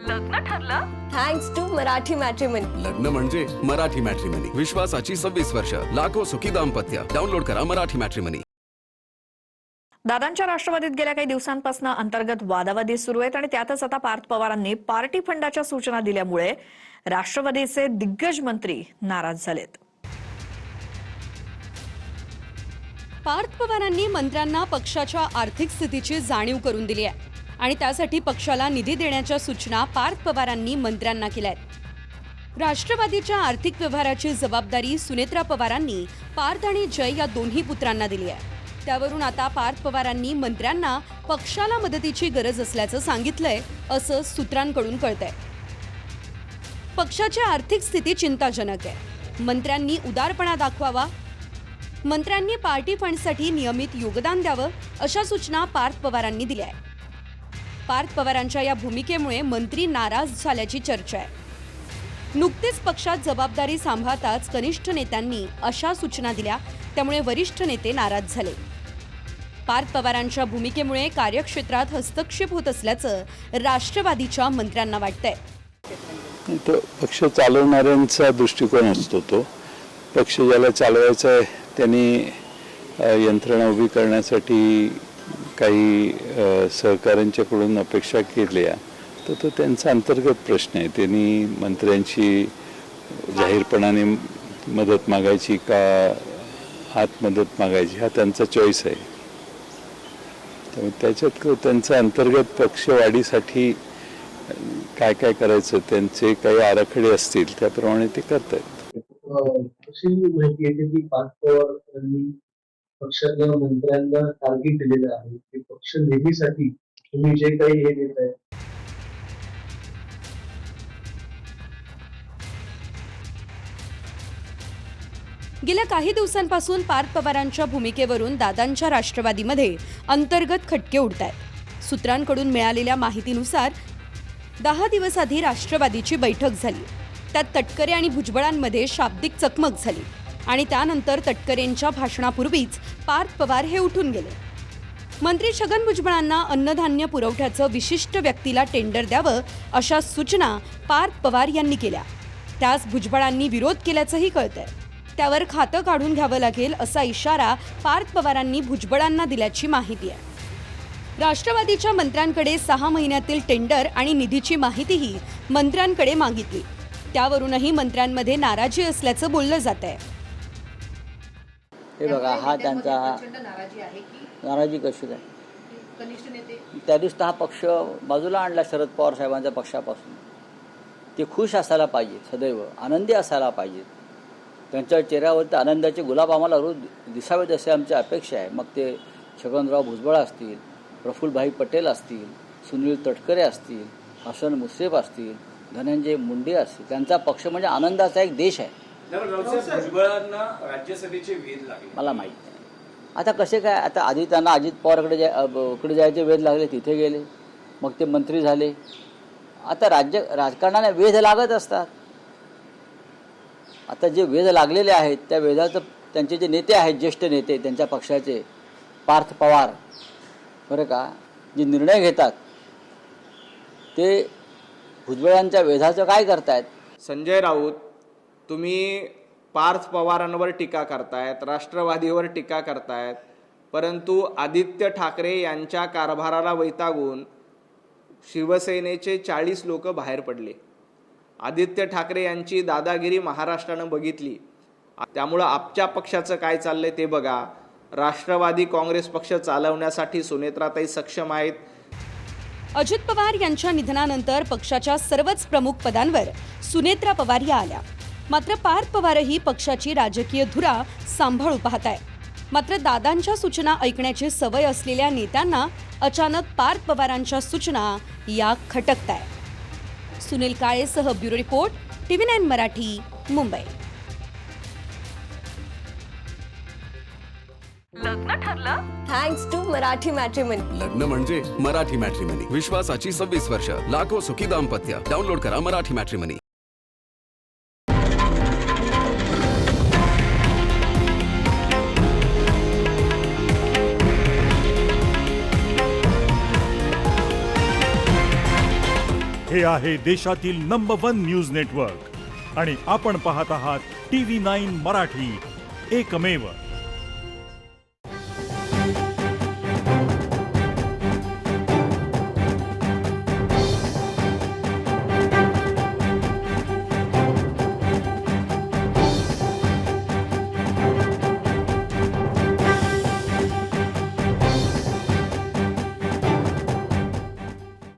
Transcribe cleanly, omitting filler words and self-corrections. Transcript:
लग्न ठरलं? Thanks to Marathi matrimony. लग्न म्हणजे मराठी मॅट्रिमनी. विश्वासाची 26 वर्ष. लाखो सुखी दाम्पत्य. डाउनलोड करा मराठी मॅट्रिमनी. दादांच्या राष्ट्रवादीत गेल्या काही दिवसांपासून अंतर्गत वादावादी सुरू आहेत आणि त्यातच आता पार्थ पवारांनी पार्टी फंडाच्या सूचना दिल्यामुळे राष्ट्रवादीचे दिग्गज मंत्री नाराज झालेत. पार्थ पवारांनी मंत्र्यांना पक्षाच्या आर्थिक स्थितीची जाणीव करून दिली आहे आणि त्यासाठी पक्षाला निधी देण्याच्या सूचना पार्थ पवारांनी मंत्र्यांना केल्या आहेत. राष्ट्रवादीच्या आर्थिक व्यवहाराची जबाबदारी सुनेत्रा पवारांनी पार्थ आणि जय या दोन्ही पुत्रांना दिली आहे. त्यावरून आता पार्थ पवारांनी मंत्र्यांना पक्षाला मदतीची गरज असल्याचं सांगितलंय असं सूत्रांकडून कळतंय. पक्षाची आर्थिक स्थिती चिंताजनक आहे. मंत्र्यांनी उदारपणा दाखवावा. मंत्र्यांनी पार्टी फंडसाठी नियमित योगदान द्यावं अशा सूचना पार्थ पवारांनी दिल्या आहेत. पार्थ पवारांच्या या भूमिकेमुळे मंत्री नाराज झाल्याची चर्चा आहे. नुकतीच पक्षात जबाबदारी सांभाळताच कनिष्ठ नेत्यांनी अशा सूचना दिल्या, त्यामुळे वरिष्ठ नेते नाराज झाले. पार्थ पवारांच्या भूमिकेमुळे कार्यक्षेत्रात हस्तक्षेप होत असल्याचं राष्ट्रवादीच्या मंत्र्यांना वाटतंय. तो पक्ष चालवणाऱ्यांचा दृष्टिकोन असतो. तो पक्ष ज्याला चालवायचा आहे त्यांनी यंत्रणा उभी करण्यासाठी काही सहकाऱ्यांच्याकडून अपेक्षा केल्या तर तो त्यांचा अंतर्गत प्रश्न आहे. त्यांनी मंत्र्यांची जाहीरपणाने मदत मागायची का हात मदत मागायची हा त्यांचा चॉईस आहे. त्यामुळे त्याच्यात त्यांचा अंतर्गत पक्षवाढीसाठी काय काय करायचं त्यांचे काही आराखडे असतील त्याप्रमाणे ते करतात. अशी माहिती येते की पार्थ पवार यांनी पक्षातल्या मंत्र्यांना टार्गेट दिलेलं आहे की पक्ष निधीसाठी तुम्ही जे काही हे देत आहे. गेल्या काही दिवसांपासून पार्थ पवारांच्या भूमिकेवरून दादांच्या राष्ट्रवादीमध्ये अंतर्गत खटके उडत आहेत. सूत्रांकडून मिळालेल्या माहितीनुसार 10 दिवस आधी राष्ट्रवादीची बैठक झाली. त्यात तटकरे आणि भुजबळांमध्ये शाब्दिक चकमक झाली आणि त्यानंतर तटकरेंच्या भाषणापूर्वीच पार्थ पवार हे उठून गेले. मंत्री छगन भुजबळांना अन्नधान्य पुरवठ्याचं विशिष्ट व्यक्तीला टेंडर द्यावं अशा सूचना पार्थ पवार यांनी केल्या. त्यास भुजबळांनी विरोध केल्याचंही कळतंय. त्यावर खातं काढून घ्यावं लागेल असा इशारा पार्थ पवारांनी भुजबळांना दिल्याची माहिती आहे. राष्ट्रवादीच्या मंत्र्यांकडे 6 महिन्यातील टेंडर आणि निधीची माहितीही मंत्र्यांकडे मागितली. त्यावरूनही मंत्र्यांमध्ये नाराजी असल्याचं बोललं जात आहे. हे बघा, हा त्यांचा नाराजी कशी काय त्या दिवशी हा पक्ष बाजूला आणला शरद पवार साहेबांच्या पक्षापासून. ते खुश असायला पाहिजेत, सदैव आनंदी असायला पाहिजेत. त्यांच्या चेहऱ्यावरती आनंदाचे गुलाब आम्हाला रोज दिसावेत असे आमची अपेक्षा आहे. मग ते छगनराव भुजबळ असतील, प्रफुल्लभाई पटेल असतील, सुनील तटकरे असतील, हसन मुश्रीफ असतील, धनंजय मुंडे असतील. त्यांचा पक्ष म्हणजे आनंदाचा एक देश आहे. भुजबळांना राज्यसभेचे वेध लागले मला माहीत नाही आता कसे काय. आता आधी त्यांना अजित पवारकडे जायचे वेध लागले, तिथे गेले, मग ते मंत्री झाले. आता राजकारणाला वेध लागत असतात. आता जे वेध लागलेले आहेत त्या वेधाचं त्यांचे जे नेते आहेत, ज्येष्ठ नेते त्यांच्या पक्षाचे, पार्थ पवार बरं का, जे निर्णय घेतात ते भुजबळांच्या वेधाचं काय करतायत. संजय राऊत, तुम्ही पार्थ पवारांवर टीका करतायत, राष्ट्रवादीवर टीका करतायत, परंतु आदित्य ठाकरे यांच्या कारभाराला वैतागून शिवसेनेचे 40 लोक बाहेर पडले. आदित्य ठाकरे यांची दादागिरी महाराष्ट्रानं बघितली. त्यामुळं आपच्या पक्षाचं काय चाललंय ते बघा. राष्ट्रवादी काँग्रेस पक्ष चालवण्यासाठी सुनेत्राताई सक्षम आहेत. अजित पवार यांच्या निधनानंतर पक्षाच्या सर्वच प्रमुख पदांवर सुनेत्रा पवार या आल्या. मात्र पार्थ पवारही पक्षाची राजकीय धुरा सांभाळू पाहत आहे. मात्र दादांच्या सूचना ऐकण्याची सवय असलेल्या नेत्यांना अचानक पार्थ पवारांच्या सूचना या खटकताय. सुनील काळेसह bureau report, TV9 Marathi, Mumbai. लग्न ठरलं? Thanks to Marathi matrimony. लग्न म्हणजे मराठी मॅट्रिमनी. विश्वासाची 26 वर्ष. लाखो सुखी दाम्पत्य. डाउनलोड करा मराठी मॅट्रिमनी. हे आहे देशातील नंबर 1 न्यूज नेटवर्क आणि आपण पाहत आहात TV9 मराठी, एकमेव.